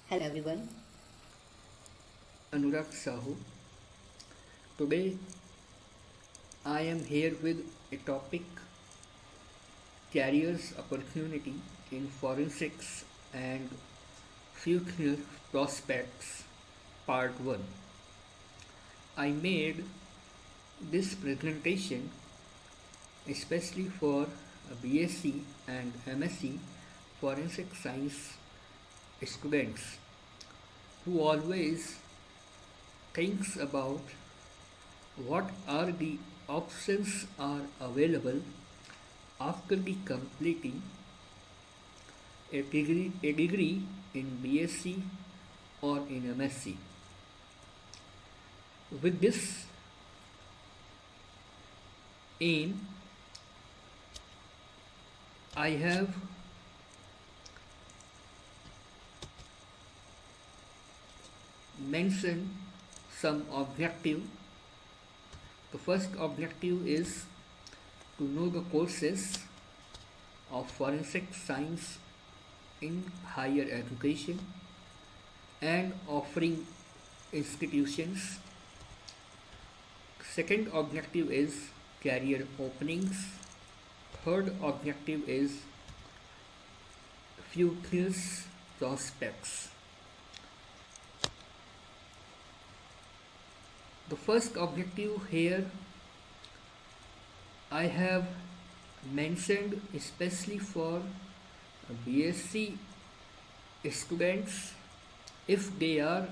Hello everyone. Anurag Sahu. Today I am here with a topic careers opportunity in forensics and future prospects part 1. I made this presentation especially for BSc and MSc forensic science students who always thinks about what are the options are available after the completing a degree in BSc or in MSc. With this aim, I have mentioned some objective. The first objective is to know the courses of forensic science in higher education and offering institutions. Second objective is career openings. Third objective is future prospects. The first objective here I have mentioned especially for BSc students if they are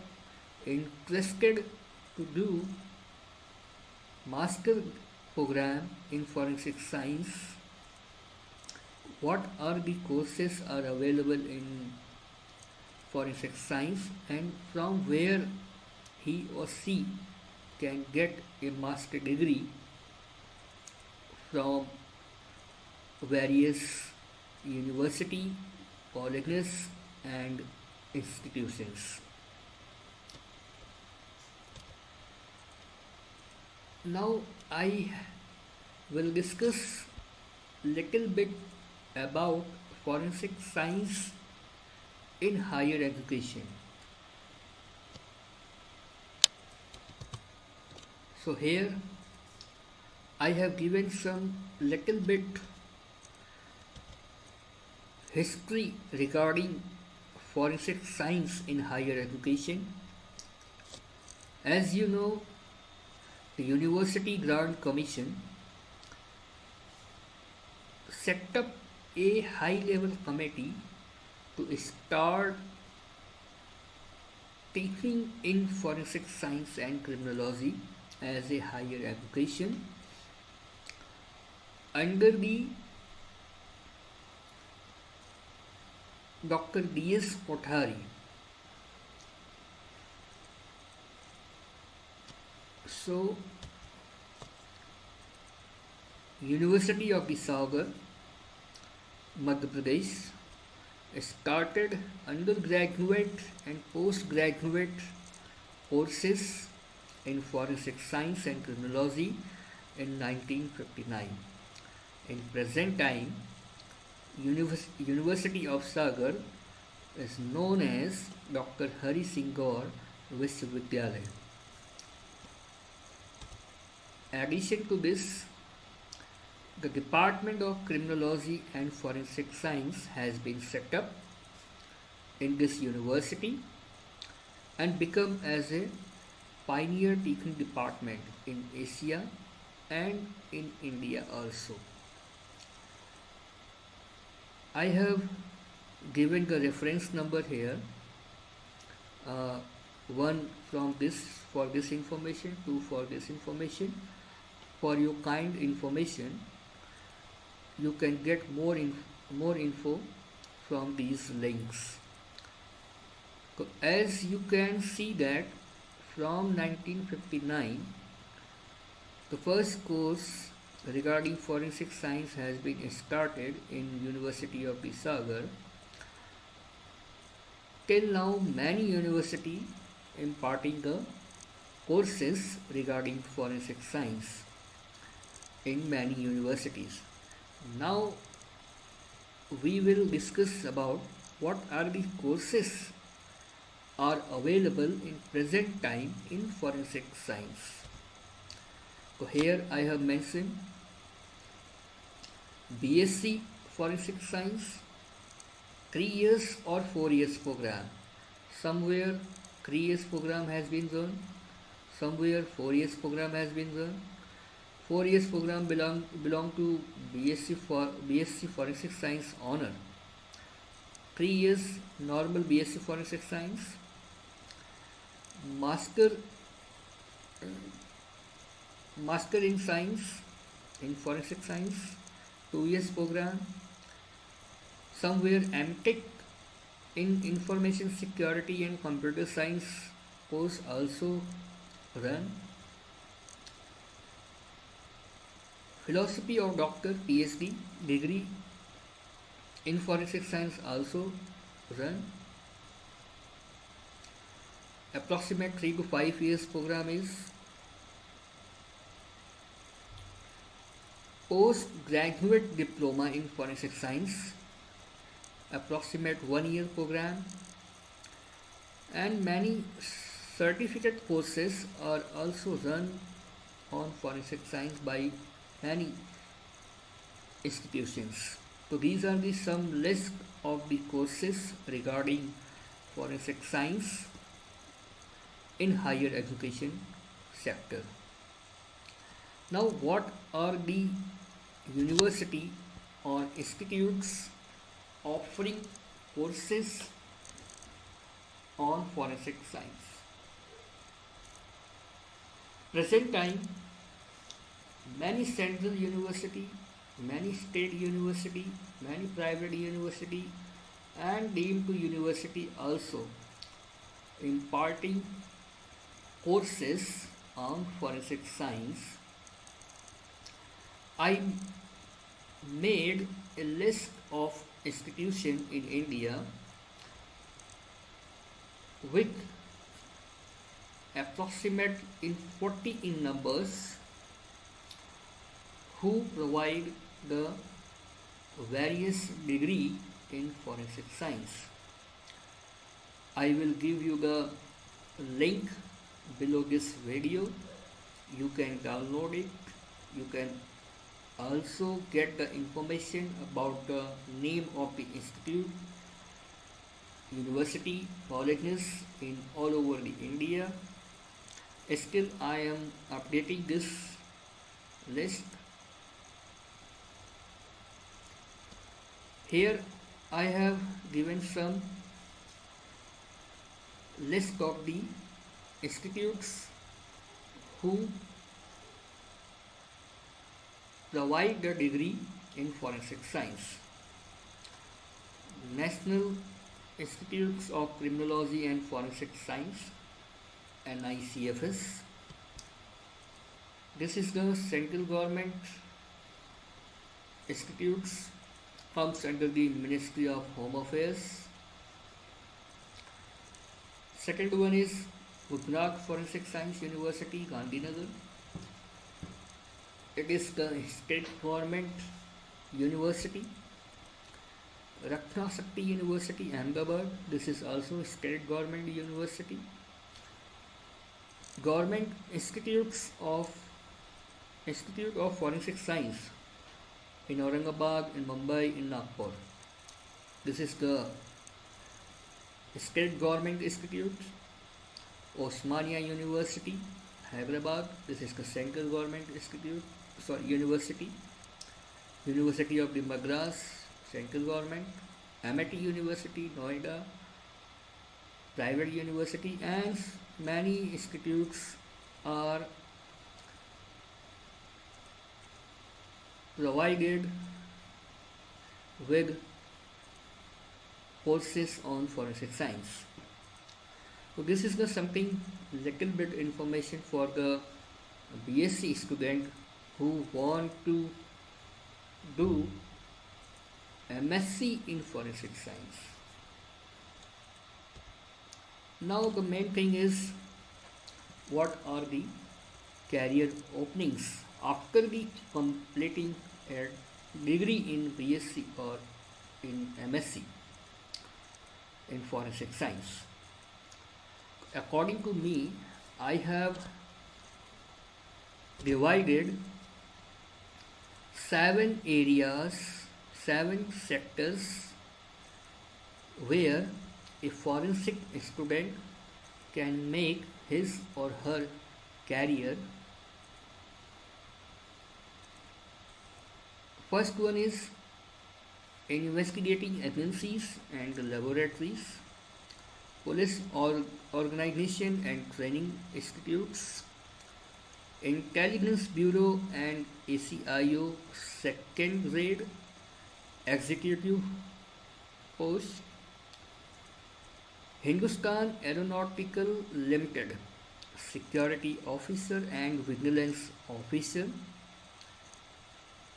interested to do master program in forensic science, what are the courses are available in forensic science and from where he or she can get a master degree from various university, colleges and institutions. Now I will discuss little bit about forensic science in higher education. So here I have given some little bit history regarding forensic science in higher education. As you know, the University Grant Commission set up a high level committee to start teaching in forensic science and criminology as a higher education under the Dr. D.S. Kothari. So, University of the Sagar, Madhya Pradesh, started undergraduate and postgraduate courses in forensic science and criminology in 1959. In present time, University of Sagar is known as Dr. Hari Singh Gaur Vishwavidyalaya. In addition to this, the Department of Criminology and Forensic Science has been set up in this university and become as a pioneer teaching department in Asia and in India also. I have given the reference number here, one from this for this information, two for this information. For your kind information, you can get more info from these links. So as you can see that from 1959, the first course regarding forensic science has been started in University of the Sagar. Till now, many universities imparting the courses regarding forensic science in many universities. Now we will discuss about what are the courses are available in present time in forensic science. So here I have mentioned BSc Forensic Science, 3 years or 4 years program. Somewhere 3 years program has been done, somewhere 4 years program has been done. 4 years program belong to BSc Forensic Science honor. 3 years normal BSc Forensic Science. Master in Science in Forensic Science, 2 years program. Somewhere MTech in Information Security and Computer Science course also run. Philosophy of Doctor PhD degree in Forensic Science also run. Approximate 3 to 5 years program is Postgraduate Diploma in Forensic Science, approximate 1 year program, and many certificate courses are also run on forensic science by many institutions. So these are the some list of the courses regarding forensic science in higher education sector. Now what are the university or institutes offering courses on forensic science? Present time, many central university, many state university, many private university and deemed to university also imparting courses on forensic science. I made a list of institutions in India with approximate in 40 in numbers who provide the various degree in forensic science. I will give you the link below this video. You can download it. You can also get the information about the name of the institute, university, colleges in all over the India. Still I am updating this list. Here I have given some list of the institutes who provide the degree in forensic science. National Institutes of Criminology and Forensic Science, NICFS. This is the central government institutes, comes under the Ministry of Home Affairs. Second one is Gujarat Forensic Science University, Gandhinagar. It is the state government university. Ratna Shakti University, Ahmedabad. This is also a state government university. Government Institute of Forensic Science in Aurangabad, in Mumbai, in Nagpur. This is the state government institute. Osmania University, Hyderabad. This is the central government university. University of the Madras, central government. Amity University, Noida, private university, and many institutes are provided with courses on forensic science. So this is the something little bit information for the BSc student who want to do MSc in forensic science. Now the main thing is, what are the career openings after the completing a degree in BSc or in MSc in forensic science. according to me, I have divided 7 areas, 7 sectors where a forensic student can make his or her career. First one is investigating agencies and laboratories, police organization and training institutes, Intelligence Bureau and ACIO second grade executive post, Hindustan Aeronautical Limited security officer and vigilance officer.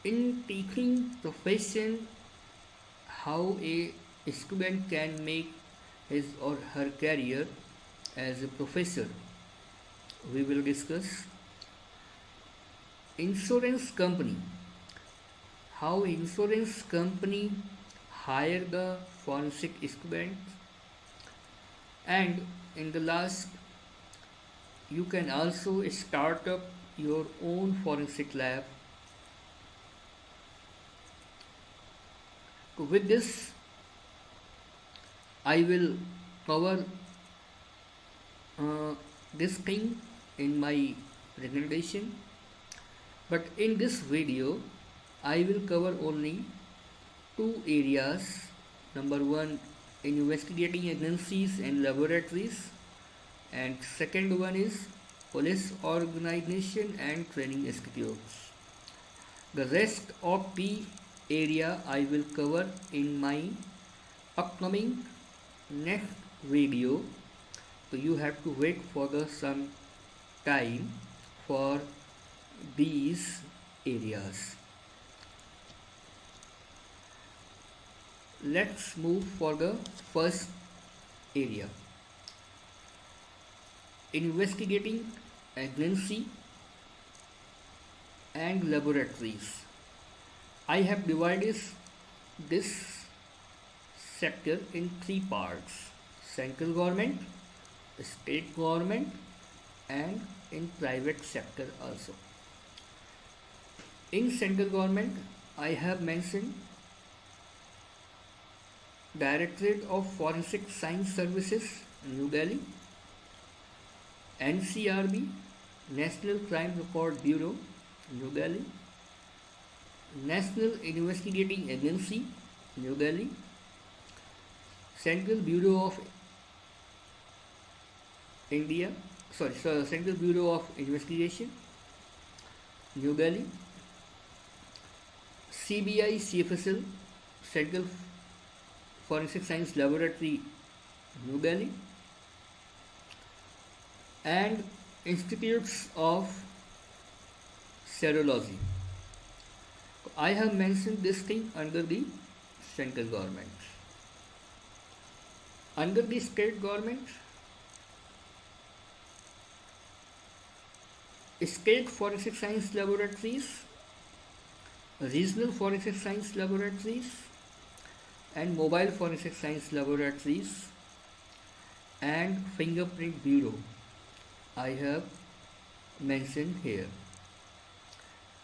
In teaching profession, how a student can make his or her career as a professor, we will discuss. Insurance company, how insurance company hire the forensic students, and in the last, you can also start up your own forensic lab. With this, I will cover this thing in my presentation, but in this video I will cover only 2 areas. Number one, investigating agencies and laboratories, and second one is police organization and training institutes. The rest of the area I will cover in my upcoming next video, so you have to wait for some time for these areas. Let's move for the first area, investigating agency and laboratories. I have divided this sector in 3 parts: central government, state government, and in private sector also. In central government, I have mentioned Directorate of Forensic Science Services, New Delhi; NCRB, National Crime Record Bureau, New Delhi; National Investigating Agency, New Delhi; Central Bureau of Central Bureau of Investigation, New Delhi; CBI CFSL, Central Forensic Science Laboratory, New Delhi; and Institutes of Serology. I have mentioned this thing under the central government. Under the state government, state forensic science laboratories, regional forensic science laboratories, and mobile forensic science laboratories, and fingerprint bureau I have mentioned here.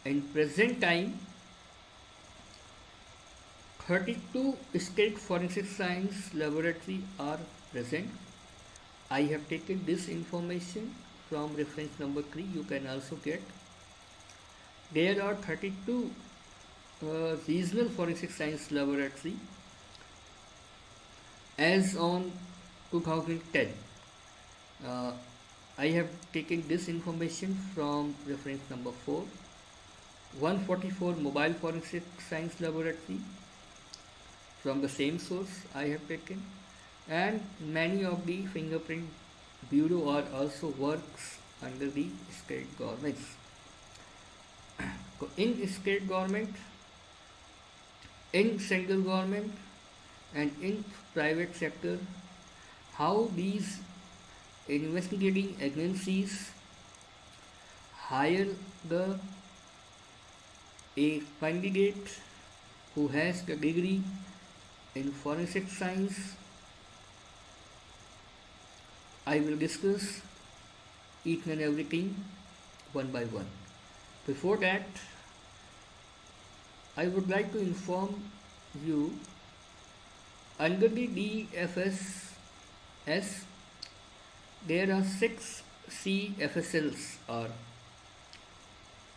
In present time, 32 state forensic science laboratories are present. I have taken this information from reference number 3. You can also get. There are 32 regional forensic science laboratory as on 2010. I have taken this information from reference number 4. 144 mobile forensic science laboratory from the same source I have taken, and many of the fingerprint bureau are also works under the state governments. In state government, in central government, and in private sector, how these investigating agencies hire a candidate who has the degree in forensic science I will discuss each and everything one by one. Before that, I would like to inform you under the DFSS there are 6 CFSLs are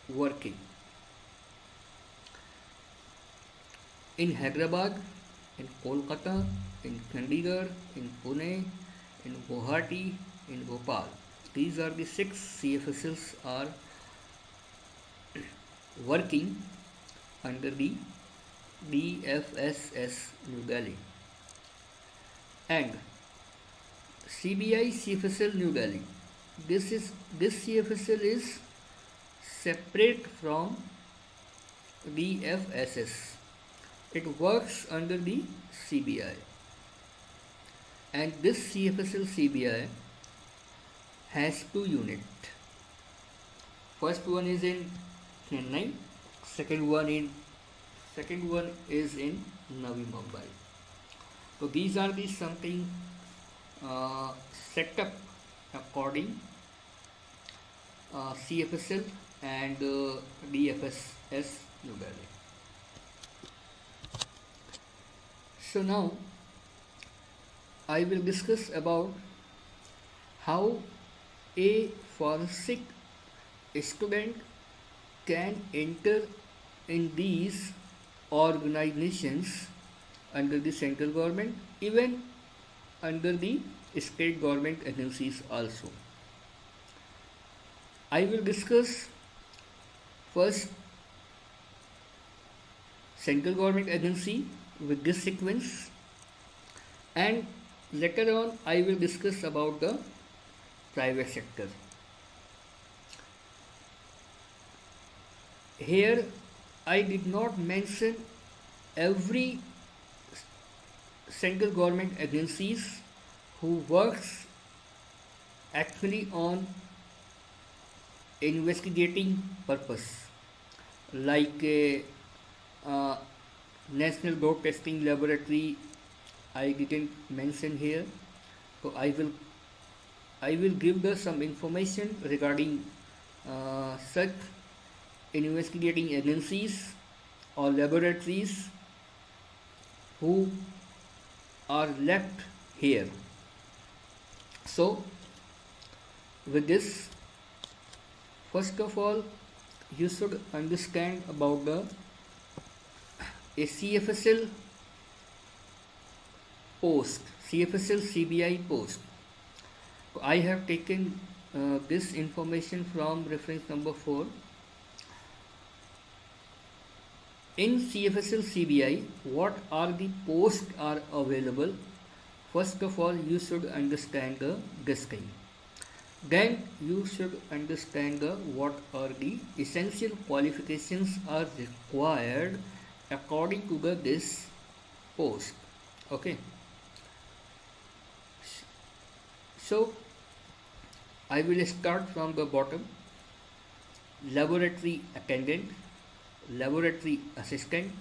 working in Hyderabad, in Kolkata, in Chandigarh, in Pune, in Guwahati, in Bhopal. These are the 6 CFSLs are working under the DFSS New Delhi. And CBI CFSL New Delhi. This CFSL is separate from DFSS. It works under the CBI. And this CFSL CBI has 2 units. First one is in Chennai, second one is in Navi Mumbai. So these are the something set up according CFSL and DFSS New Delhi. So now I will discuss about how a forensic student can enter in these organizations under the central government, even under the state government agencies also. I will discuss first central government agency with this sequence, and later on I will discuss about the private sector. Here I did not mention every central government agencies who works actually on investigating purpose, like National Drug Testing Laboratory I didn't mention here. So I will give some information regarding such investigating agencies or laboratories who are left here. So with this, first of all, you should understand about the CFSL post, CFSL CBI post. I have taken this information from reference number 4. In CFSL CBI, what are the posts are available? First of all, you should understand this thing. Then you should understand what are the essential qualifications are required according to this post. Okay. So I will start from the bottom. Laboratory attendant, laboratory assistant,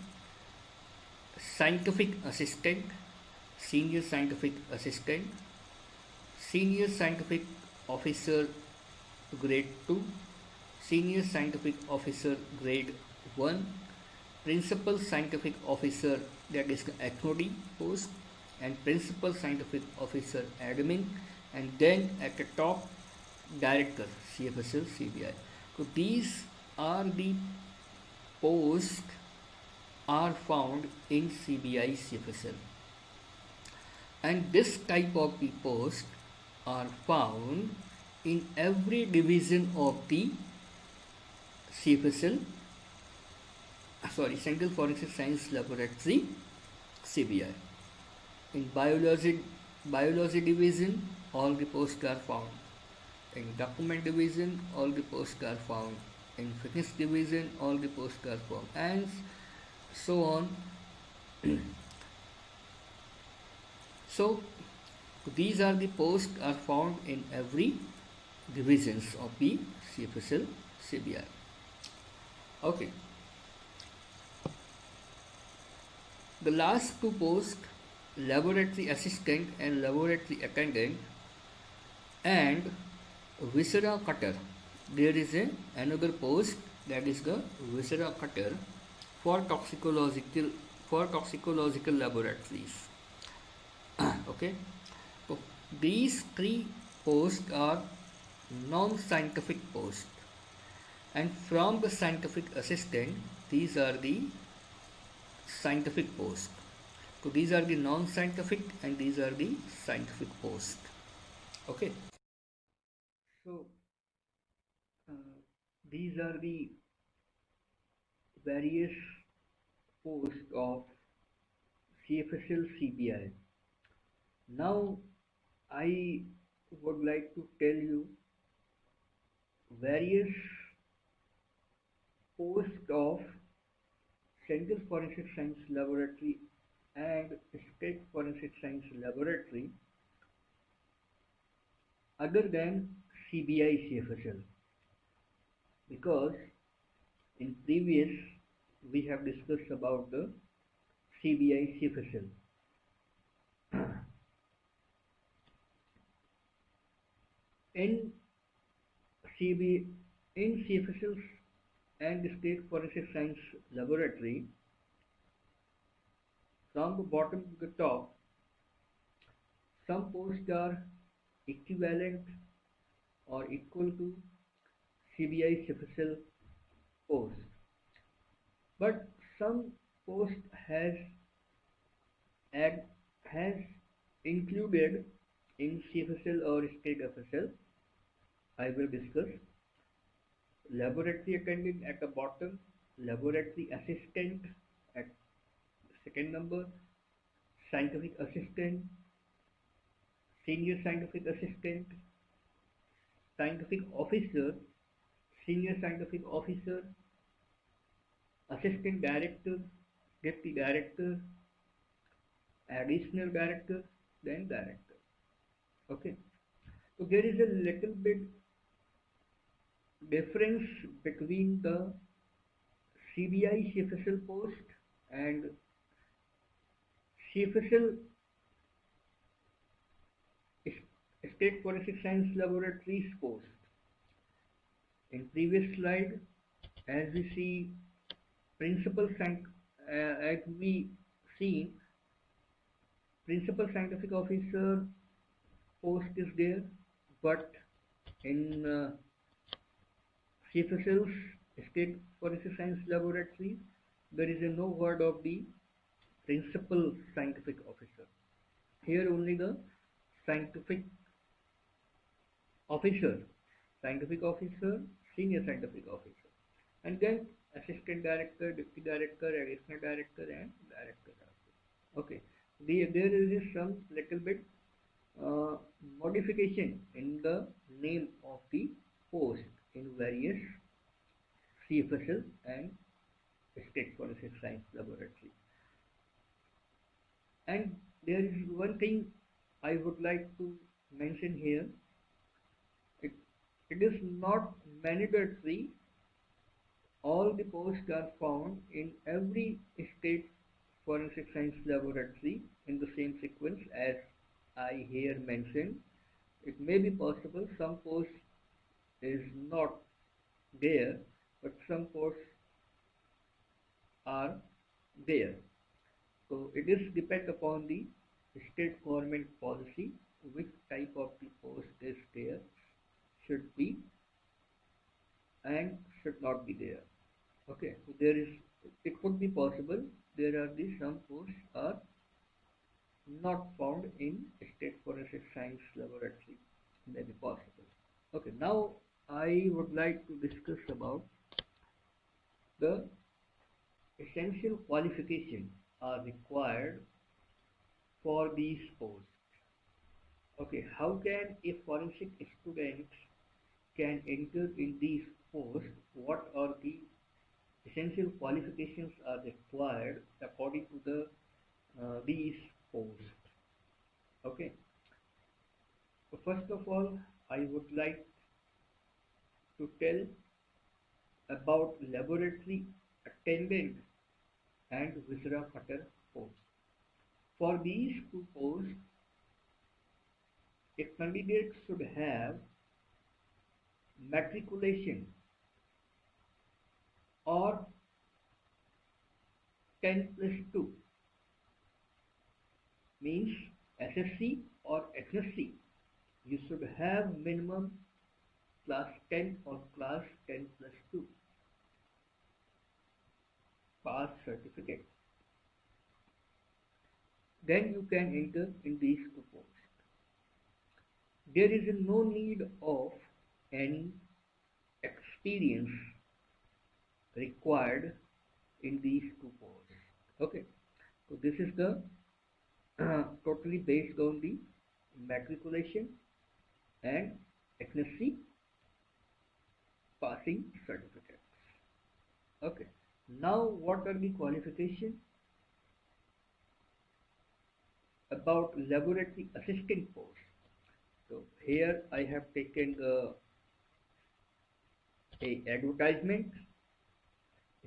scientific assistant, senior scientific assistant, senior scientific officer grade 2, senior scientific officer grade 1, principal scientific officer, that is the HOD post, and principal scientific officer admin, and then at the top director CFSL CBI. So these are the posts are found in CBI CFSL, and this type of the post are found in every division of the CFSL, Central Forensic Science Laboratory CBI. In biology division, all the posts are found. In document division, all the posts are found. In fitness division, all the posts are found, and so on. So these are the posts are found in every divisions of the CFSL CBI. Okay. The last two posts, laboratory assistant and laboratory attendant, and viscera cutter. There is another post, that is the viscera cutter for toxicological laboratories. Okay, so these three posts are non-scientific posts, and from the scientific assistant, these are the scientific posts. So these are the non-scientific and these are the scientific posts. Okay, so uh, these are the various posts of CFSL CBI. Now I would like to tell you various posts of Central Forensic Science Laboratory and State Forensic Science Laboratory other than CBI CFSL, because in previous we have discussed about the CBI CFSL. In CB in CFSL and State Forensic Science Laboratory, from the bottom to the top, some posts are equivalent or equal to CBI CFSL posts, but some post add, has included in CFSL or State FSL. I will discuss laboratory attendant at the bottom, laboratory assistant at second number, scientific assistant, senior scientific assistant, scientific officer, senior scientific officer, assistant director, deputy director, additional director, then director. Okay, so there is a little bit difference between the CBI CFSL post and CFSL State Forensic Science Laboratories post. In previous slide, as we see, as we see, principal scientific officer post is there, but in CFSL's State Forensic Science Laboratory, there is no word of the principal scientific officer. Here only the scientific officer, scientific officer, senior scientific officer, and then assistant director, deputy director, additional director, and director. Okay, there is some little bit uh, modification in the name of the post in various CFSL and State Forensic Science Laboratory. And there is one thing I would like to mention here. It, it is not mandatory all the posts are found in every state forensic science laboratory in the same sequence as I here mentioned. It may be possible some post is not there, but some posts are there. So it is depend upon the state government policy which type of the post is there, should be and should not be there. Okay, so there is, it could be possible there are the some posts are not found in state forensic science laboratory, may be possible. Okay, now I would like to discuss about the essential qualifications are required for these posts. Okay, how can a forensic student can enter in these posts? What are the essential qualifications are required according to the these posts? Okay, so first of all, I would like to tell about laboratory attendant and viscera cutter posts. For these two posts, a candidate should have matriculation or 10 plus 2 means SSC or SSC. You should have minimum class 10 or class 10 plus 2 pass certificate. Then you can enter in these two posts. There is no need of any experience required in these two posts. Okay, so this is the totally based on the matriculation and SSC passing certificates. Okay, now what are the qualifications about laboratory assistant post? So here I have taken a advertisement.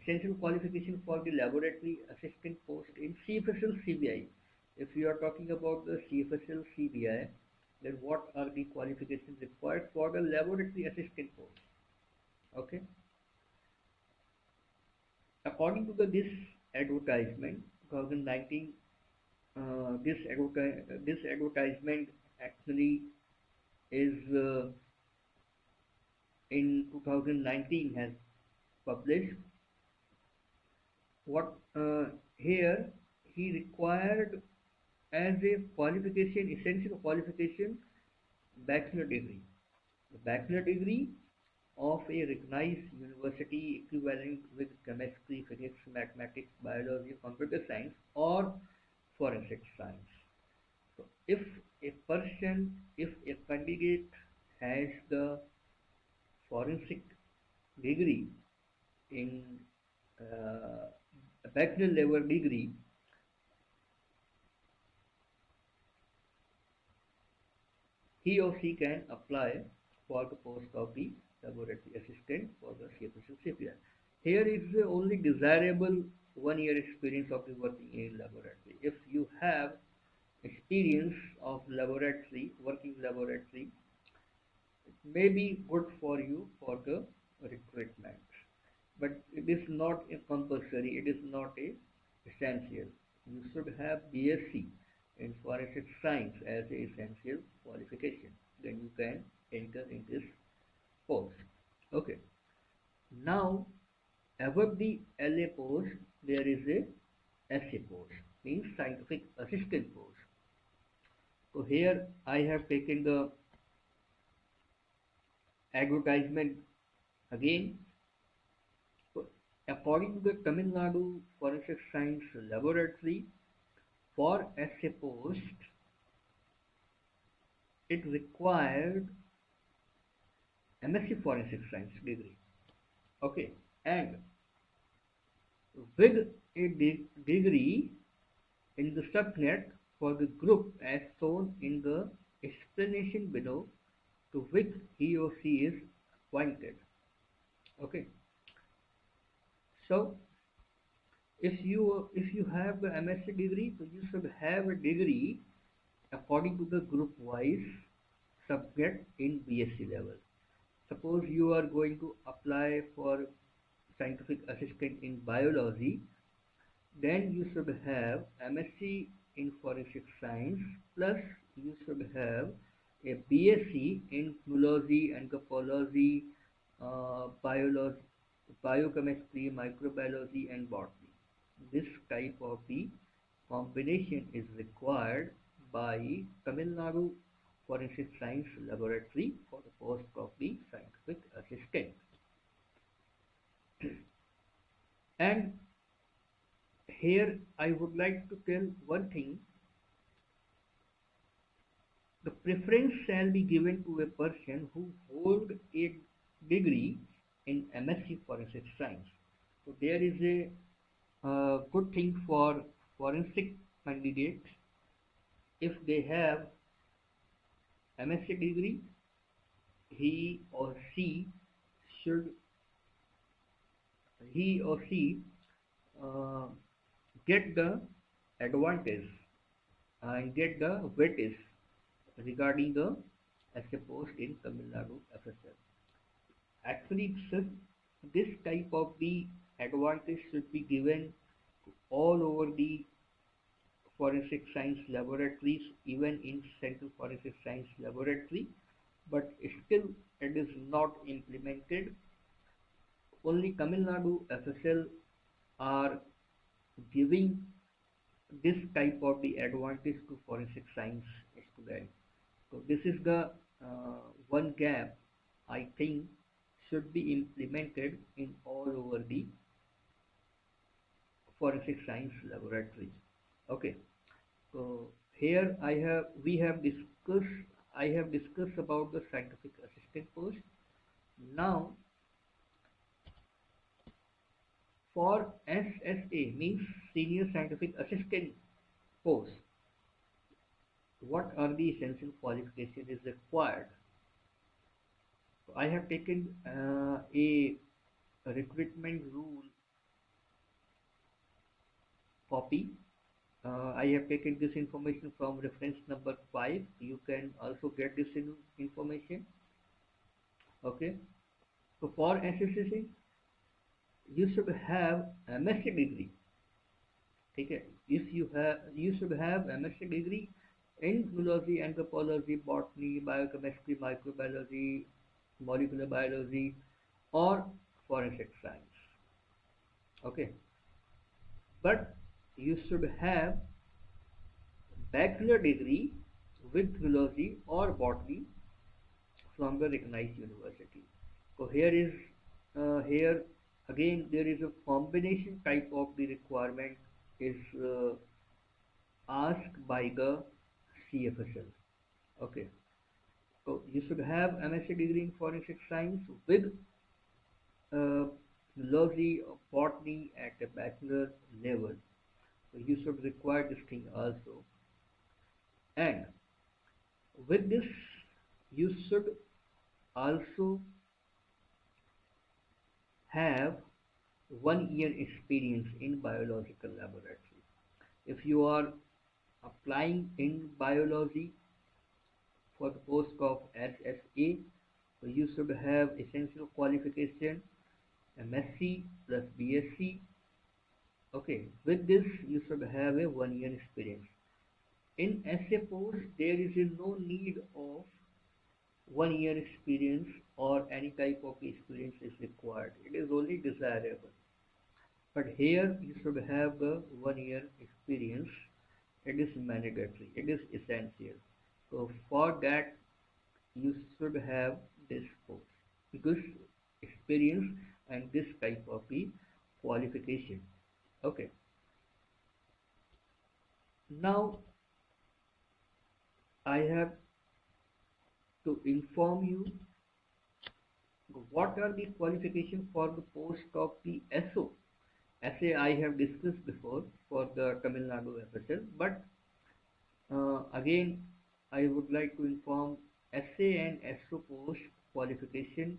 Essential qualification for the laboratory assistant post in CFSL CBI. If you are talking about the CFSL CBI, then what are the qualifications required for the laboratory assistant post? Okay. According to this advertisement, 2019, this advertisement actually is in 2019 has published. What here he required as a qualification, essential qualification, bachelor degree. The bachelor degree of a recognized university equivalent with chemistry, physics, mathematics, biology, computer science, or forensic science. So, if if a candidate has the forensic degree in a bachelor level degree, he or she can apply for the post of the laboratory assistant for the CFSL CPI. Here is the only desirable 1 year experience of the working in laboratory. If you have experience of laboratory, working laboratory, it may be good for you for the recruitment. But it is not a compulsory, it is not a essential. You should have BSc in forensic science as a essential qualification. Then you can enter in this post. Okay. Now above the LA post there is a SA post, means scientific assistant post. So here I have taken the advertisement again. So according to the Tamil Nadu Forensic Science Laboratory, for SA post, it required MSc Forensic Science degree. Okay, and with a degree in the subnet for the group as shown in the explanation below to which he or she is appointed. Okay, so if you have the MSc degree, so you should have a degree according to the group wise subject in BSc level. Suppose you are going to apply for scientific assistant in biology, then you should have MSc in forensic science plus you should have a BSc in zoology, anthropology, biology, biochemistry, microbiology, and botany. This type of the combination is required by Tamil Nadu Forensic Science Laboratory for the post of the scientific assistant. And here I would like to tell one thing. The preference shall be given to a person who hold a degree in MSc Forensic Science. So there is a good thing for forensic candidates. If they have MSc degree, he or she should uh, get the advantage and get the weightage regarding the essay post in Tamil Nadu FSL. Actually, sir, this type of the advantage should be given all over the forensic science laboratories, even in Central Forensic Science Laboratory, but still it is not implemented. Only Tamil Nadu FSL are giving this type of the advantage to forensic science students. So this is the one gap I think should be implemented in all over the forensic science laboratories. Okay, so here I have discussed about the scientific assistant post. Now for SSA means senior scientific assistant post, what are the essential qualifications is required? So I have taken a recruitment rule copy. I have taken this information from reference number 5. You can also get this information. Okay. So for SSC, you should have MSc degree. Okay. If you should have MSc degree in zoology, anthropology, botany, biochemistry, microbiology, molecular biology, or forensic science. Okay. But you should have bachelor degree with zoology or botany from the recognized university. So here again there is a combination type of the requirement is asked by the CFSL. Okay, so you should have MSc degree in forensic science with uh, zoology or botany at a bachelor level. So you should require this thing also. And with this, you should also have 1 year experience in biological laboratory. If you are applying in biology for the post of SSA, so you should have essential qualification MSc plus BSc. Okay, with this you should have a 1 year experience. In SA post, there is no need of 1 year experience or any type of experience is required. It is only desirable. But here you should have the 1 year experience. It is mandatory. It is essential. So for that you should have this course because experience and this type of the qualification. Okay. Now I have to inform you what are the qualifications for the post of the SO. SA I have discussed before for the Tamil Nadu FSL, but again I would like to inform SA and SO post qualification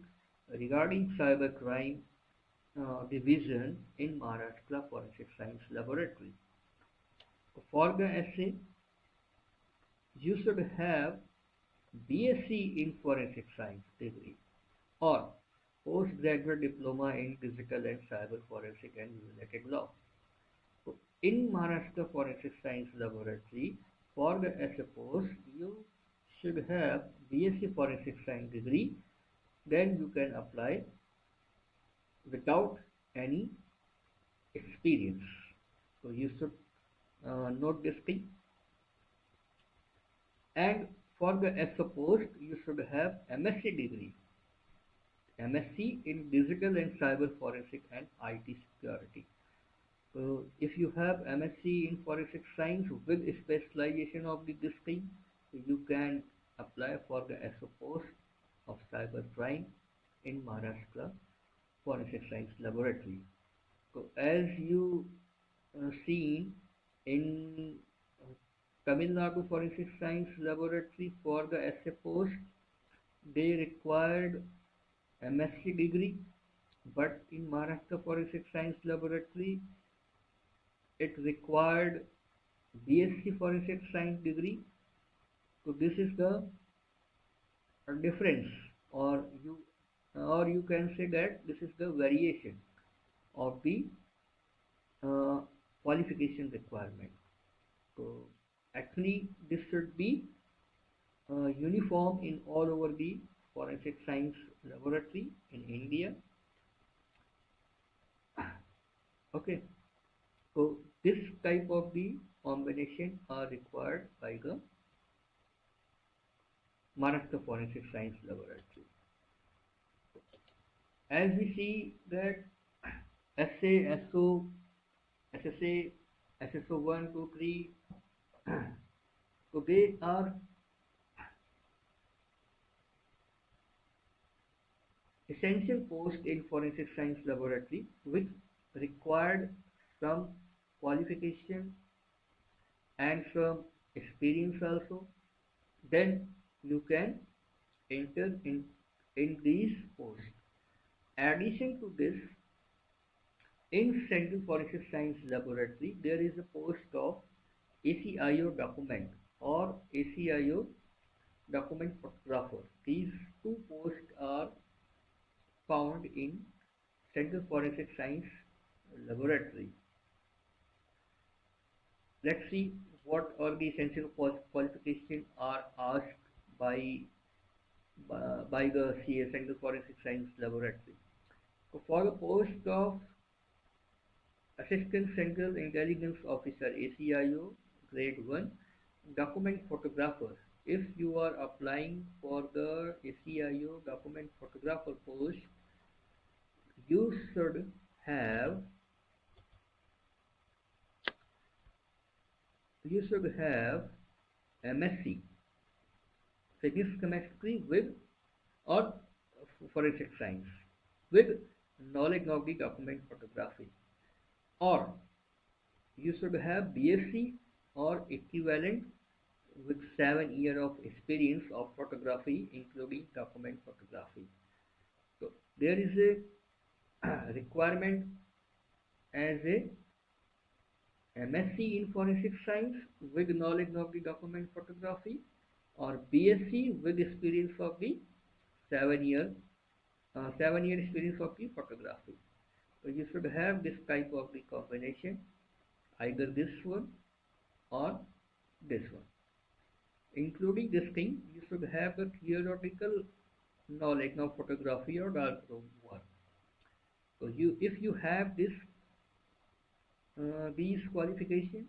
regarding cybercrime division in Maharashtra Forensic Science Laboratory. For the SA, you should have BSc in Forensic Science degree or postgraduate diploma in Digital and Cyber Forensic and Related Law. So in Maharashtra Forensic Science Laboratory, for the SA post, you should have BSc Forensic Science degree, then you can apply without any experience. So you should note this thing. And for the SA post, you should have MSc degree, MSc in Digital and Cyber Forensic and IT Security. So if you have MSc in Forensic Science with specialization of this thing, you can apply for the SO post of cyber crime in Maharashtra Forensic Science Laboratory. So as you seen in Tamil Nadu Forensic Science Laboratory for the SA post, they required MSc degree, but in Maharashtra Forensic Science Laboratory, it required BSc Forensic Science degree. So this is the difference, or you can say that this is the variation of the uh, qualification requirement. So actually this should be uniform in all over the forensic science laboratory in India. Okay, so this type of the combination are required by the Maharashtra Forensic Science Laboratory. As we see that SA, SO, SSA, SSO 1, 2, 3, so they are essential posts in forensic science laboratory which required some qualification and some experience also. Then you can enter in these posts. Addition to this, in Central Forensic Science Laboratory, there is a post of ACIO document or ACIO document photographer. These two posts are found in Central Forensic Science Laboratory. Let's see what are the essential qualifications are asked by by the CA Central Forensic Science Laboratory. So for the post of Assistant Central Intelligence Officer ACIO Grade 1 document photographer. If you are applying for the ACIO document photographer post, you should have you should have MSc physics chemistry with or forensic science with knowledge of the document photography, or you should have BSc or equivalent with 7 years of experience of photography including document photography. So there is a requirement as a MSc in forensic science with knowledge of the document photography, or BSc with experience of the 7 year 7 year experience of the photography. So you should have this type of the combination, either this one or this one. Including this thing, you should have a theoretical knowledge of photography or darkroom work. So if you have these qualifications,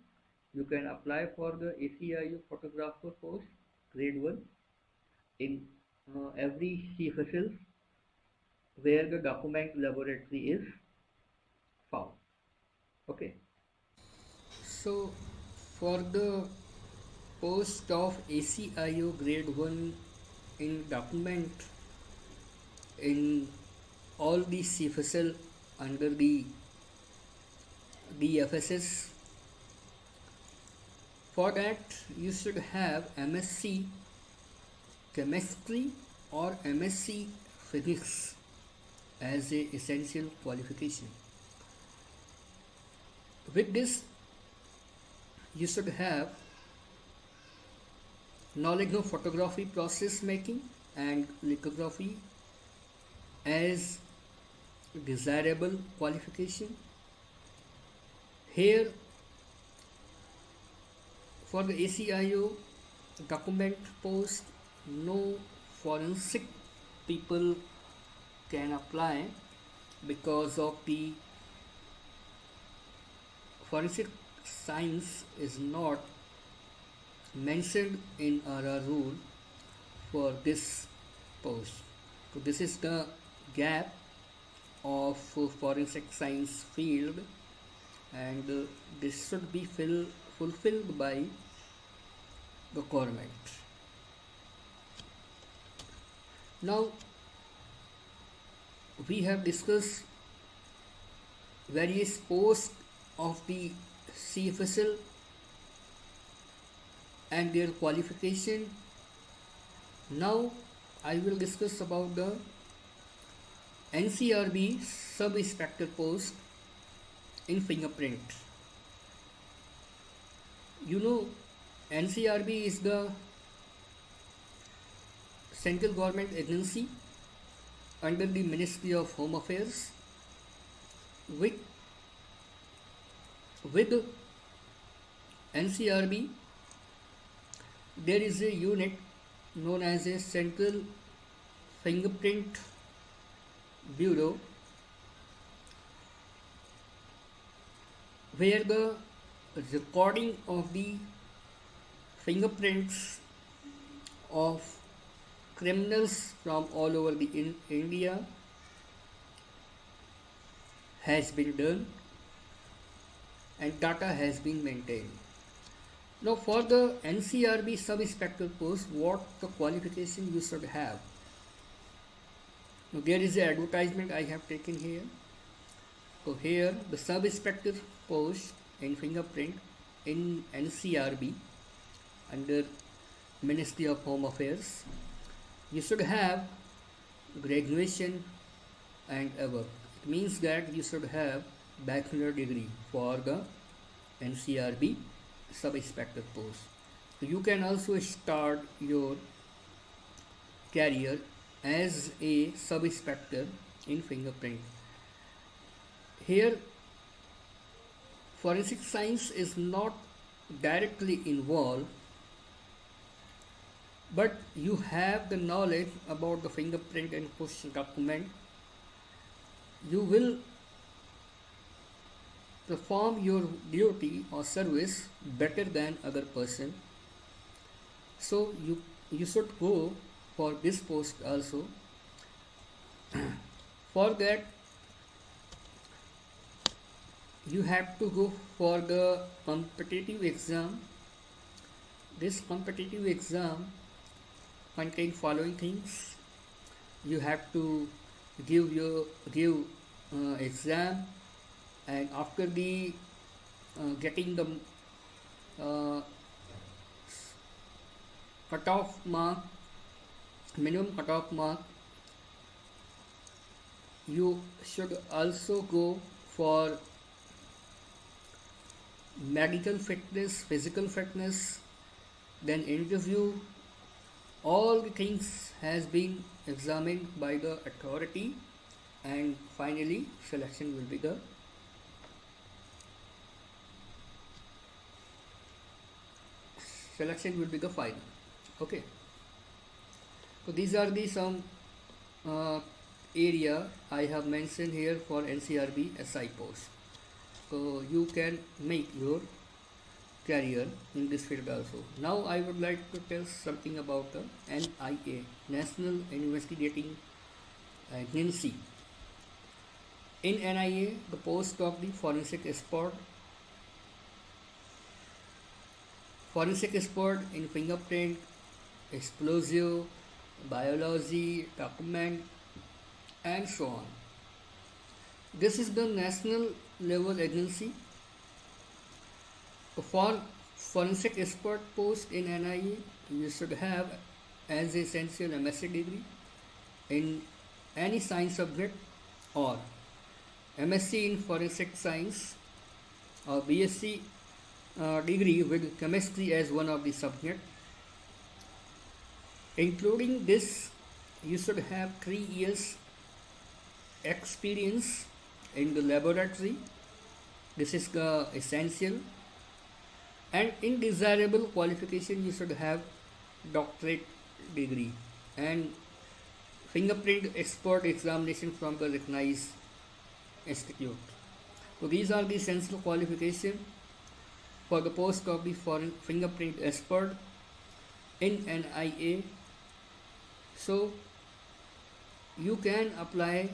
you can apply for the ACIU photographer course grade 1 in every CFSL where the document laboratory is found. Okay. So for the post of ACIO grade 1 in document in all the CFSL under the DFSS, for that you should have MSc chemistry or MSc physics as a essential qualification. With this you should have knowledge of photography process making and lithography as desirable qualification. Here for the ACIO document post, no forensic people can apply because of the forensic science is not mentioned in our rule for this post. So this is the gap of forensic science field, and this should be fulfilled by the government. Now we have discussed various posts of the CFSL and their qualification. Now I will discuss about the NCRB sub-inspector post in fingerprint. You know, NCRB is the central government agency under the Ministry of Home Affairs. With NCRB, there is a unit known as a Central Fingerprint Bureau, where the recording of the fingerprints of criminals from all over the India has been done and data has been maintained. Now for the NCRB sub-inspector post, what the qualification you should have? Now there is an advertisement I have taken here. So here the sub-inspector post in fingerprint in NCRB under Ministry of Home Affairs, you should have graduation and above. It means that you should have bachelor degree for the NCRB sub-inspector post. So you can also start your career as a sub-inspector in fingerprint. Here forensic science is not directly involved, but you have the knowledge about the fingerprint and push document. You will perform your duty or service better than other person. So you should go for this post also. For that you have to go for the competitive exam. This competitive exam contain following things. You have to give exam, and after the getting the cutoff mark, minimum cutoff mark, you should also go for medical fitness, physical fitness, then interview. All the things has been examined by the authority, and finally selection will be the final. Okay, so these are the some area I have mentioned here for NCRB SI post. So you can make your career in this field also. Now I would like to tell something about the NIA, National Investigating Agency. In NIA, the post of the forensic expert in fingerprint, explosive, biology, document, and so on. This is the national level agency. For forensic expert post in NIA, you should have as essential MSc degree in any science subject, or MSc in forensic science, or BSc degree with chemistry as one of the subject. Including this, you should have 3 years experience in the laboratory. This is the essential. And in desirable qualification, you should have doctorate degree and fingerprint expert examination from the recognized institute. So these are the essential qualification for the post of the foreign fingerprint expert in NIA. So you can apply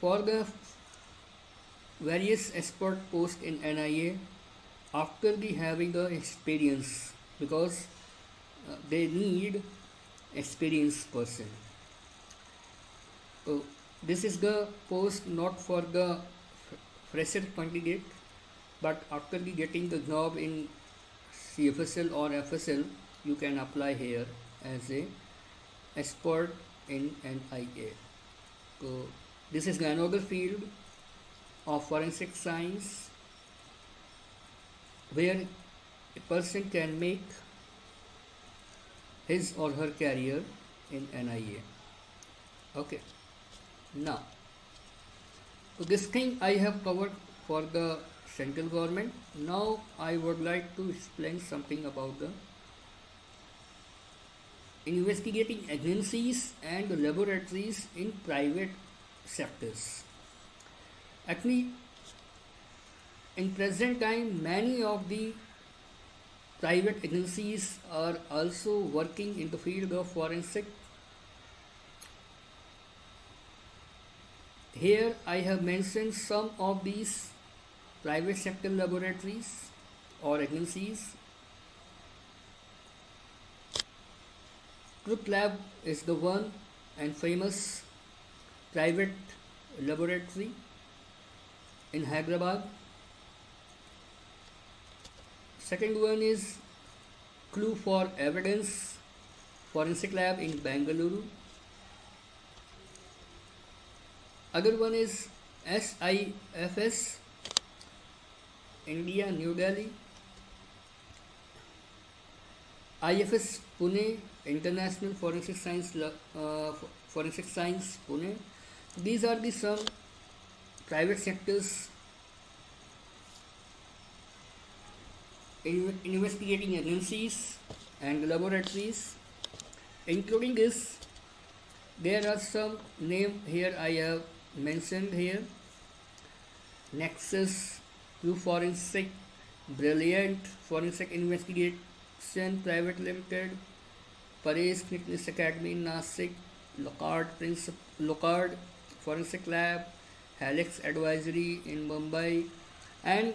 for the various expert post in NIA after the having the experience, because they need experienced person. So this is the post not for the fresher candidate, but after the getting the job in CFSL or FSL, you can apply here as a expert in NIA. So this is another field of forensic science where a person can make his or her career in NIA. Okay, now this thing I have covered for the central government. Now I would like to explain something about the investigating agencies and laboratories in private sectors. Actually, in present time, many of the private agencies are also working in the field of forensic. Here I have mentioned some of these private sector laboratories or agencies. Truth Lab is the one and famous private laboratory in Hyderabad. Second one is Clue for Evidence Forensic Lab in Bengaluru. Other one is SIFS India, New Delhi. IFS Pune, International Forensic Science Pune. These are the some private sectors investigating agencies and laboratories. Including this, there are some name here I have mentioned here: Nexus, True Forensic, Brilliant Forensic Investigation Private Limited, Paresh Fitness Academy in Nasik, Locard Forensic Lab, Helix Advisory in Mumbai, and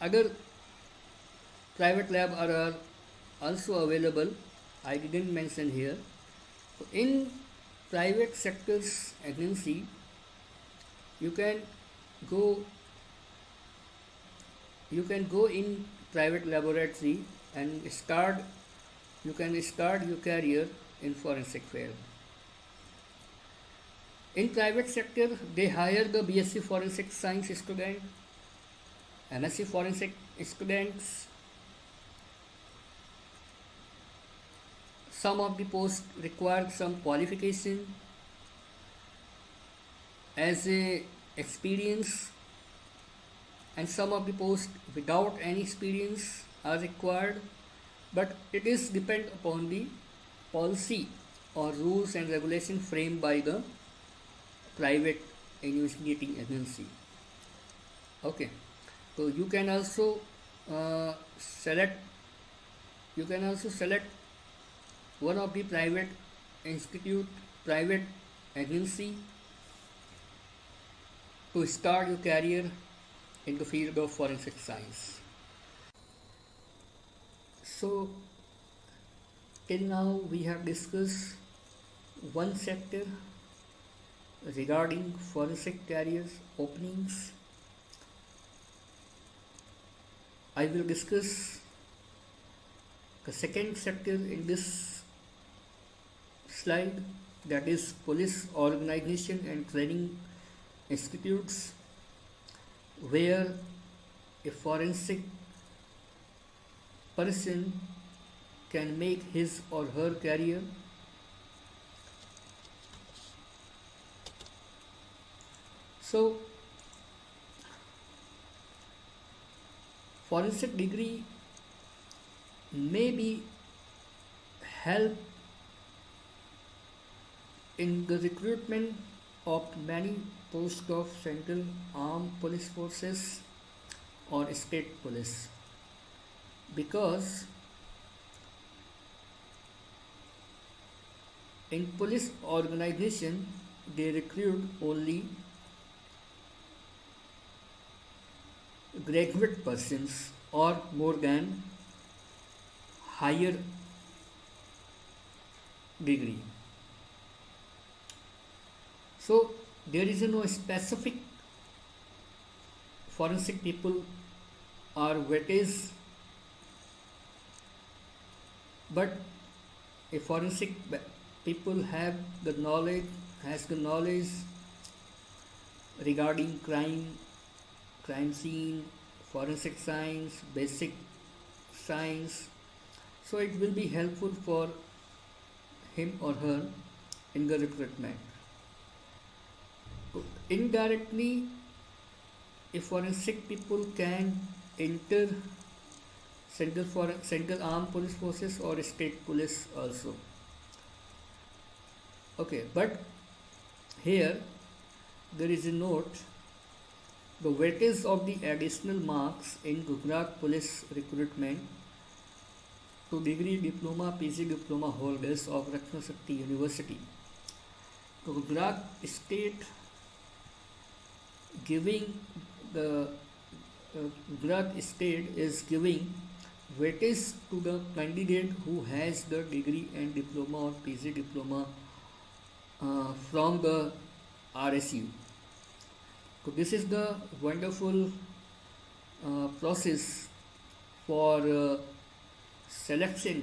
other private lab are also available. I didn't mention here. In private sectors agency, you can go in private laboratory and you can start your career in forensic field. In private sector, they hire the BSc Forensic Science student, MSc Forensic students. Some of the posts require some qualification as a experience, and some of the posts without any experience are required, but it is depend upon the policy or rules and regulation framed by the private investigating agency. Okay, so you can also select one of the private agency to start your career in the field of forensic science. So till now we have discussed one sector regarding forensic careers openings. I will discuss the second sector in this slide, that is police organization and training institutes, where a forensic person can make his or her career. So forensic degree may be help in the recruitment of many posts of central armed police forces or state police, because in police organization they recruit only graduate persons or more than higher degree. So there is no specific forensic people or weightage, but a forensic people has the knowledge regarding crime scene, forensic science, basic science. So it will be helpful for him or her in the recruitment. So indirectly, if forensic people can enter Central Armed Police Forces or State Police also. Okay, but here there is a note: the weightage of the additional marks in Gujarat Police recruitment to degree diploma, PG diploma holders of Rakshana Shakti University. So Gujarat State giving the Gujarat State is giving weightage to the candidate who has the degree and diploma or PG diploma from the RSU. So this is the wonderful process for selection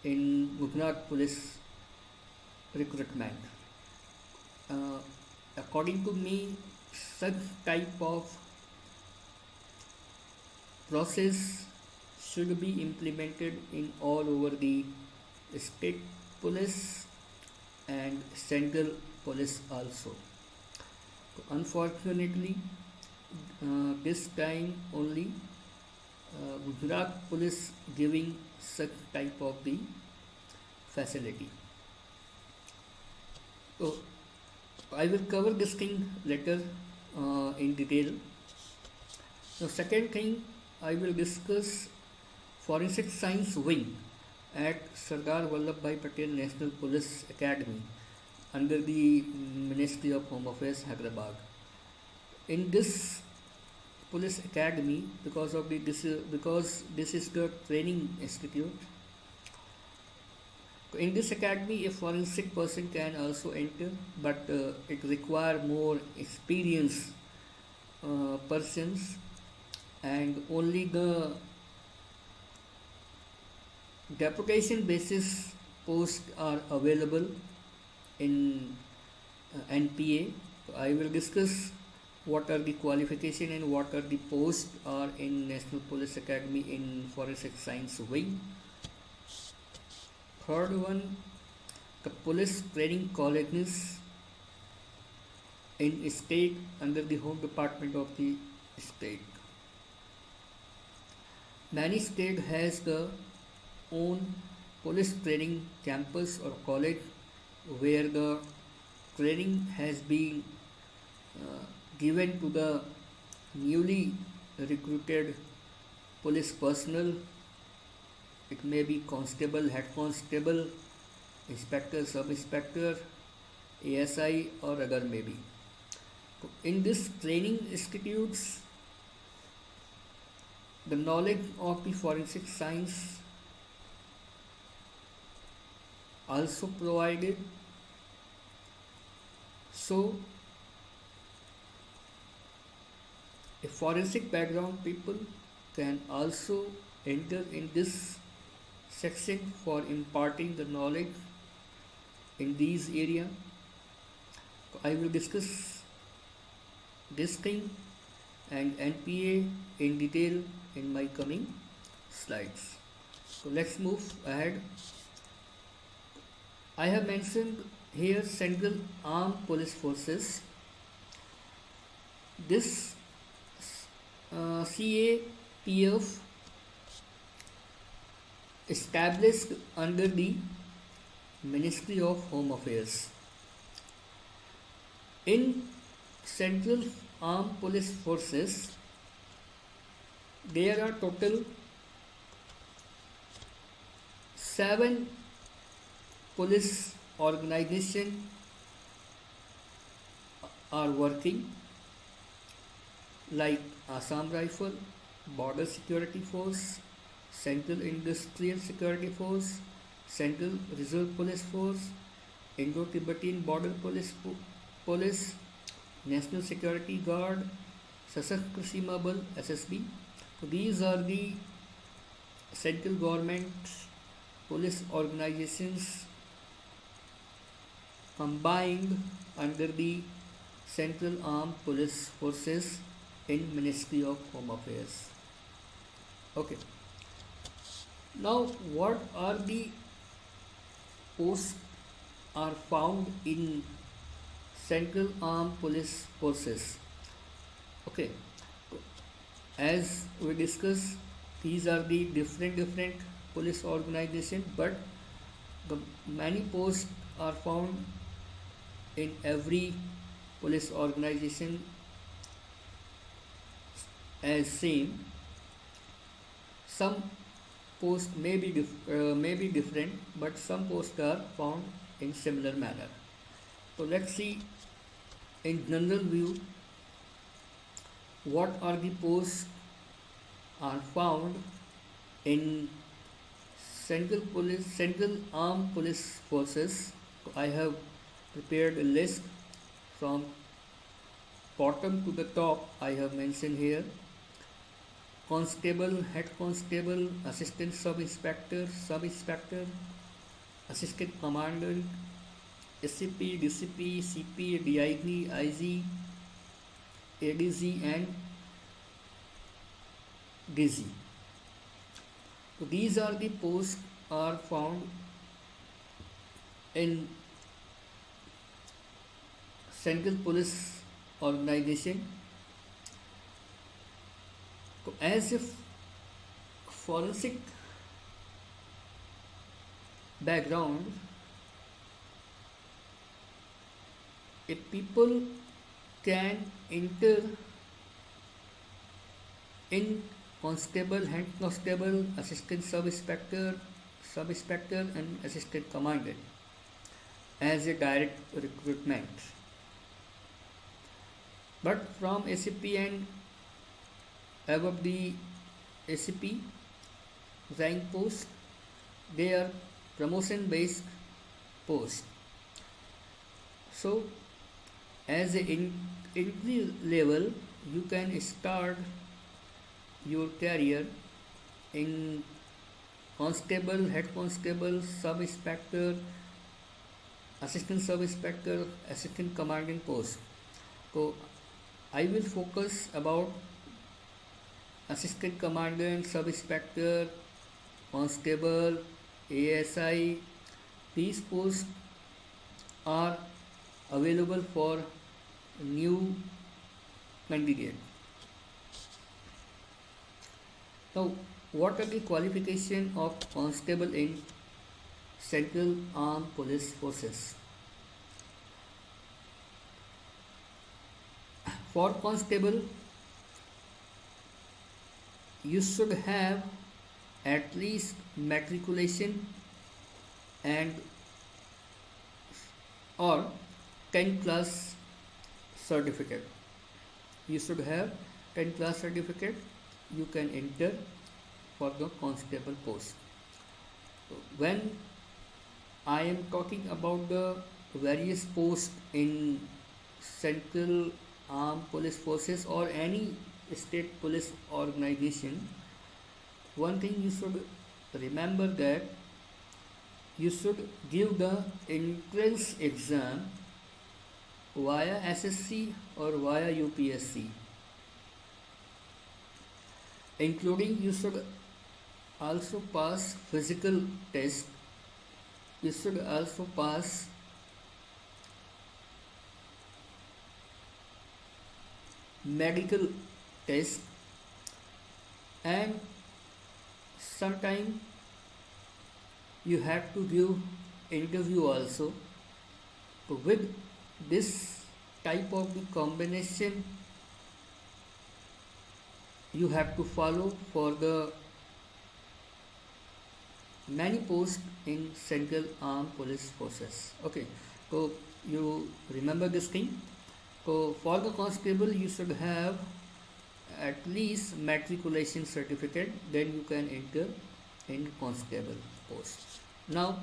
in Gujarat Police recruitment. According to me, such type of process should be implemented in all over the state police and central police also. Unfortunately, this time only Gujarat police giving such type of the facility. So I will cover this thing later in detail. The second thing, I will discuss Forensic Science Wing at Sardar Vallabhbhai Patel National Police Academy under the Ministry of Home Affairs, Hyderabad. In this police academy, because this is the training institute. In this academy, a forensic person can also enter, but it require more experienced persons, and only the deputation basis posts are available in NPA. So I will discuss what are the qualification and what are the posts are in National Police Academy in Forensic Science Wing. Third one, the police training colleges in state under the Home Department of the state. Many state has the own police training campus or college where the training has been given to the newly recruited police personnel. It may be constable, head constable, inspector, sub-inspector, ASI or other maybe. In this training institutes, the knowledge of the forensic science also provided. So a forensic background people can also enter in this section for imparting the knowledge in these area. I will discuss this thing and NPA in detail in my coming slides. So let's move ahead. I have mentioned here Central Armed Police Forces. This CAPF established under the Ministry of Home Affairs. In Central Armed Police Forces, there are total 7 police organizations are working, like Assam Rifle, Border Security Force, Central Industrial Security Force, Central Reserve Police Force, Indo-Tibetan Border Police, National Security Guard, Sashastra Seema Bal, SSB. So these are the central government police organizations combined under the Central Armed Police Forces in Ministry of Home Affairs. Okay. Now, what are the posts are found in Central Armed Police Forces. Okay, as we discussed, these are the different police organizations, but the many posts are found in every police organization as same. Some posts may be different, but some posts are found in similar manner. So let's see in general view what are the posts are found in Central Armed Police Forces. So I have prepared a list from bottom to the top. I have mentioned here: constable, head constable, assistant sub inspector, assistant commandant, SCP, DCP, CP, DIG, IG, ADG, and DG. So these are the posts are found in Central Police Organization. So as if forensic background, if people can enter in constable, head constable, assistant sub inspector, and assistant commandant as a direct recruitment. But from ACP and above the ACP rank post, they are promotion based post. So as an entry level, you can start your career in constable, head constable, sub inspector, assistant sub inspector, assistant commanding post. So I will focus about assistant commandant, sub inspector, constable, ASI. These posts are available for new candidate. Now, what are the qualification of constable in Central Armed Police Forces? For constable, you should have at least matriculation and or 10 class certificate. You should have 10 class certificate. You can enter for the constable post. When I am talking about the various posts in Central Armed Police Forces or any state police organization, one thing you should remember that you should give the entrance exam via SSC or via UPSC, including you should also pass physical test. You should also pass medical test, and sometime you have to give interview also. So with this type of the combination you have to follow for the many posts in Central Armed Police Forces. Okay, so you remember this thing. So for the constable you should have at least matriculation certificate, then you can enter in constable post. Now,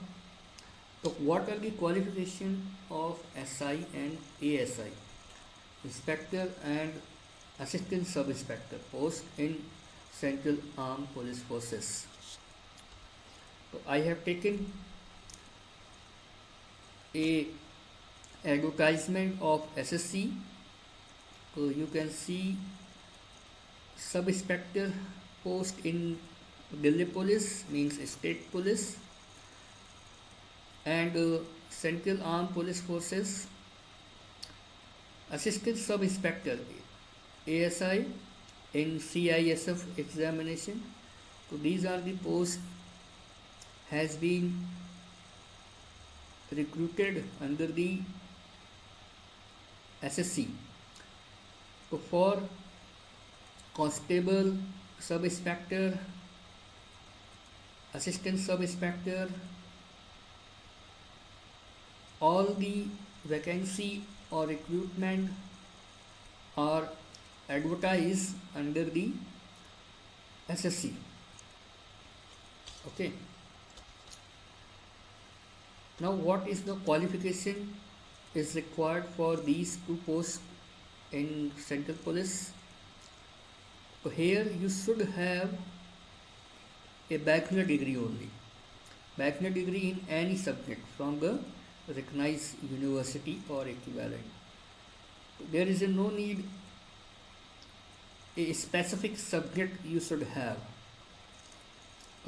so what are the qualification of SI and ASI, inspector and assistant sub inspector post in Central Armed Police Forces? So I have taken a advertisement of SSC. So you can see sub inspector post in Delhi Police, means state police, and Central Armed Police Forces Assistant Sub Inspector ASI in CISF examination. So these are the posts has been recruited under the SSC. So for constable, sub inspector, assistant sub inspector, all the vacancy or recruitment are advertised under the SSC. Okay. Now what is the qualification is required for these two posts in Central Police? So here you should have a bachelor degree only. Bachelor degree in any subject from the recognized university or equivalent. There is no need a specific subject you should have.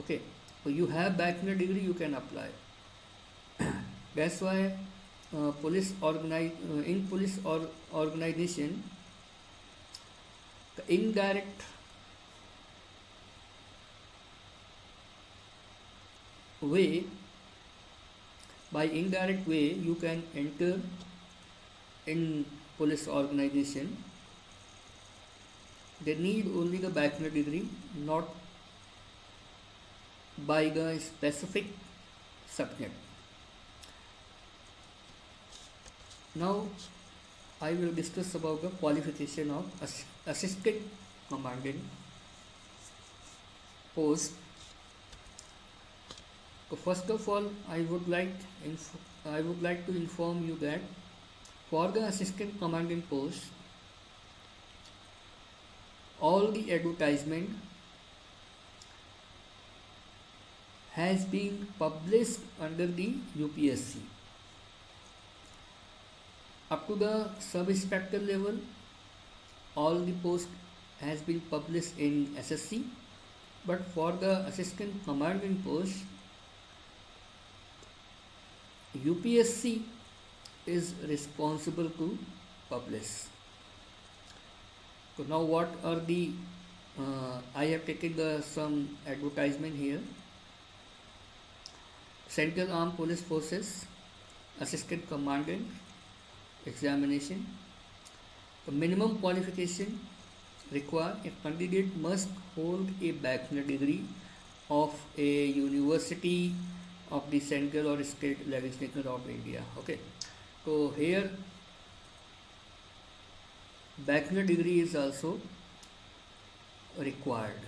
Okay, so you have bachelor degree, you can apply. That's why in police organization, the indirect way, by indirect way you can enter in police organization. They need only the bachelor degree, not by the specific subject. Now I will discuss about the qualification of assistant commandant post. So first of all, I would like to inform you that for the assistant commandant post, all the advertisement has been published under the UPSC. Up to the sub-inspector level, all the post has been published in SSC, but for the assistant commandant post, UPSC is responsible to publish. So now what are the I have taken some advertisement here. Central Armed Police Forces Assistant Commandant examination. The minimum qualification required: a candidate must hold a bachelor degree of a university of the central or state legislature of India. Okay, so here bachelor degree is also required.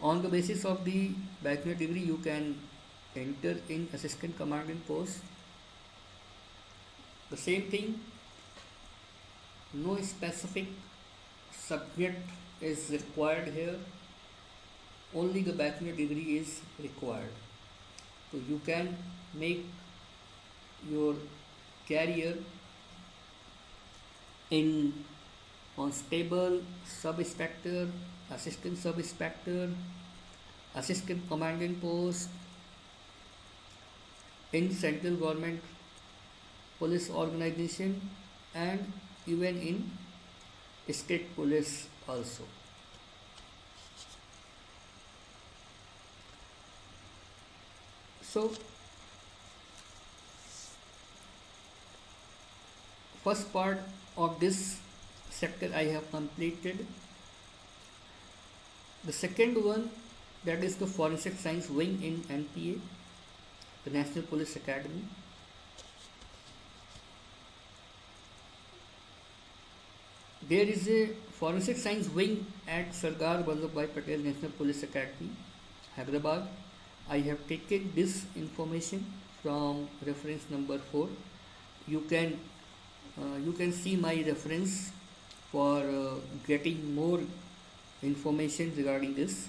On the basis of the bachelor degree, you can enter in assistant commandant post. The same thing, no specific subject is required here, only the bachelor degree is required. So you can make your career in constable, sub-inspector, assistant sub-inspector, assistant commandant post, in central government police organization, and even in state police also. So first part of this sector I have completed. The second one, that is the forensic science wing in NPA, the National Police Academy. There is a forensic science wing at Sardar Vallabhbhai Patel National Police Academy, Hyderabad. I have taken this information from reference number 4. You can see my reference for getting more information regarding this.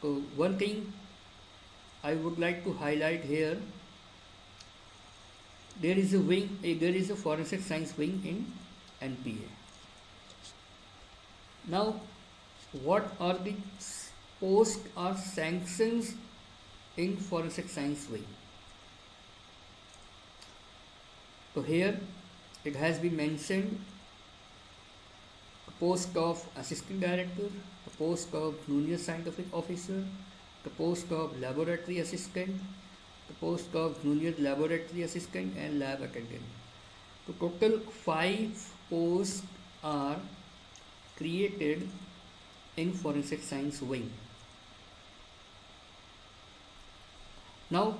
So one thing I would like to highlight here, there is a forensic science wing in NPA. Now, what are the posts or sanctions in forensic science wing? So here it has been mentioned the post of assistant director, the post of junior scientific officer, the post of laboratory assistant, the post of junior laboratory assistant and lab attendant. So total 5 posts are created in forensic science wing. Now,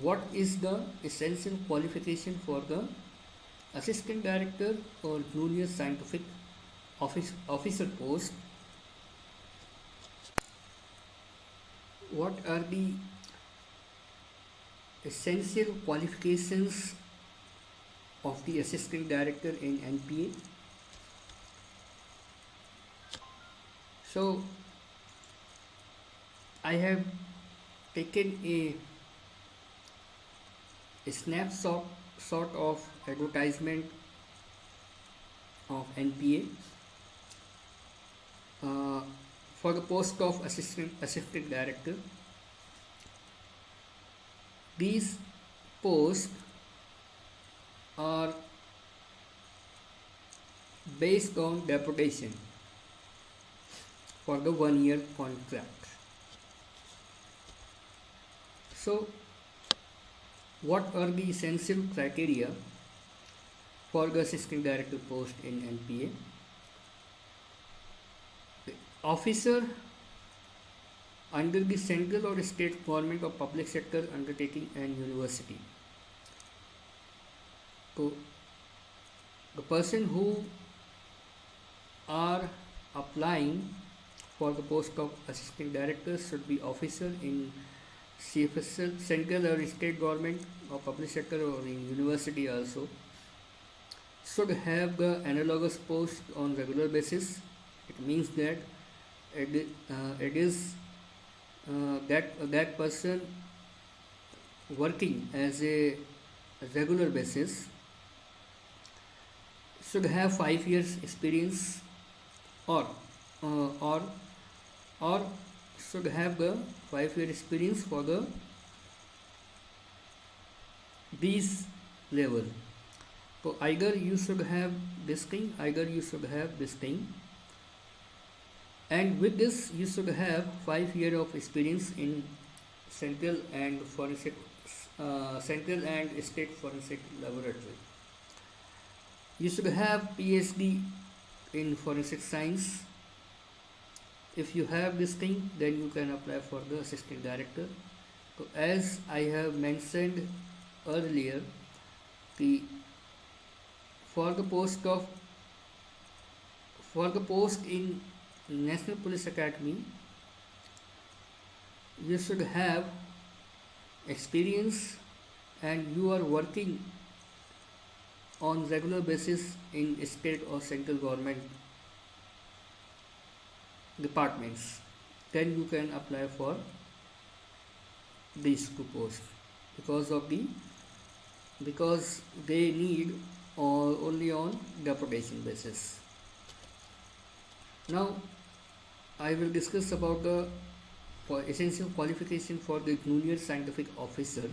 what is the essential qualification for the assistant director or junior scientific officer post? What are the essential qualifications of the assistant director in NPA? So I have taken a snapshot sort of advertisement of NPA for the post of assistant director. These posts are based on deputation for the 1-year contract. So, what are the essential criteria for the assistant director post in NPA? The officer under the central or state government or public sector undertaking and university. So, the person who are applying for the post of assistant director should be officer in CFSL, central or state government or public sector or in university also. Should have the analogous post on regular basis. It means that it is that person working as a regular basis should have 5 years experience or should have the 5-year experience for the these level. So either you should have this thing, and with this you should have 5 years of experience in central and state forensic laboratory. You should have PhD in forensic science. If you have this thing, then you can apply for the assistant director. So as I have mentioned earlier, for the post in National Police Academy, you should have experience and you are working on regular basis in state or central government departments. Then you can apply for these 2 posts because they need only on deputation basis. Now I will discuss about the essential qualification for the junior scientific officer.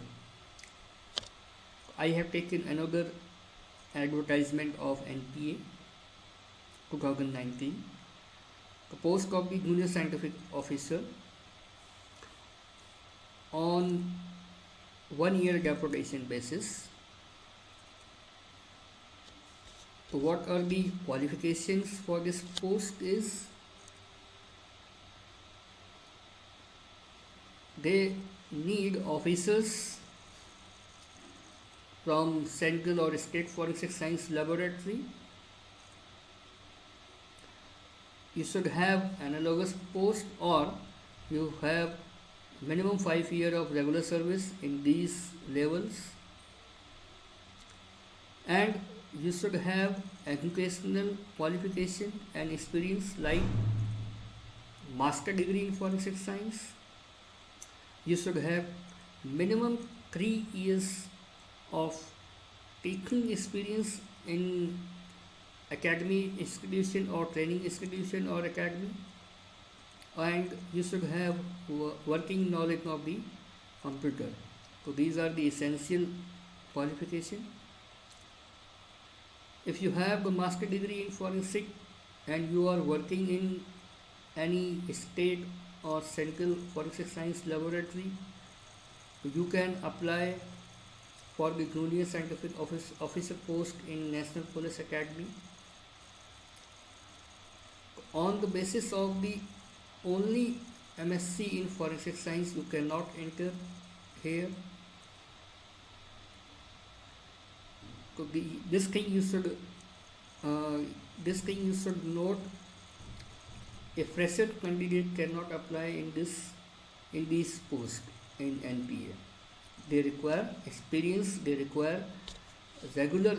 I have taken another advertisement of NPA 2019. The post of the junior scientific officer on 1-year deputation basis. So what are the qualifications for this post is they need officers from central or state forensic science laboratory. You should have analogous post or you have minimum 5 years of regular service in these levels, and you should have educational qualification and experience like master degree in forensic science. You should have minimum 3 years of teaching experience in academy institution or training institution or academy, and you should have working knowledge of the computer. So these are the essential qualification. If you have a master degree in forensic and you are working in any state or central forensic science laboratory, you can apply for the junior scientific officer post in National Police Academy. On the basis of the only MSc in forensic science, you cannot enter here. So this thing you should note. A fresher candidate cannot apply in these posts in NPA. They require experience. They require regular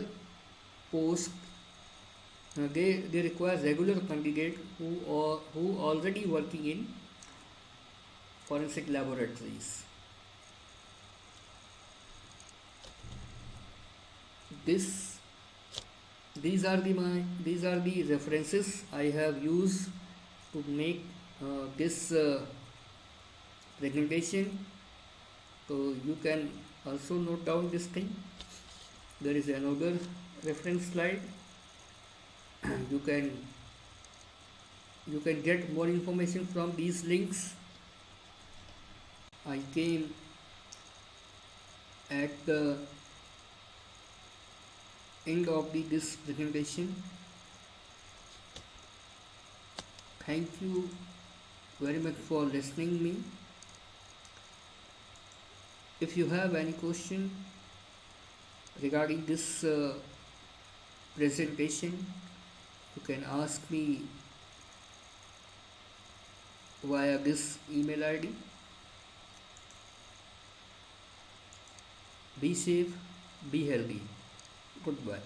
post. They require regular candidate who already working in forensic laboratories. These are the references I have used to make this presentation. So you can also note down this thing. There is another reference slide. You can get more information from these links. I came at the end of this presentation. Thank you very much for listening me. If you have any question regarding this presentation, you can ask me via this email ID. Be safe, be healthy. Goodbye.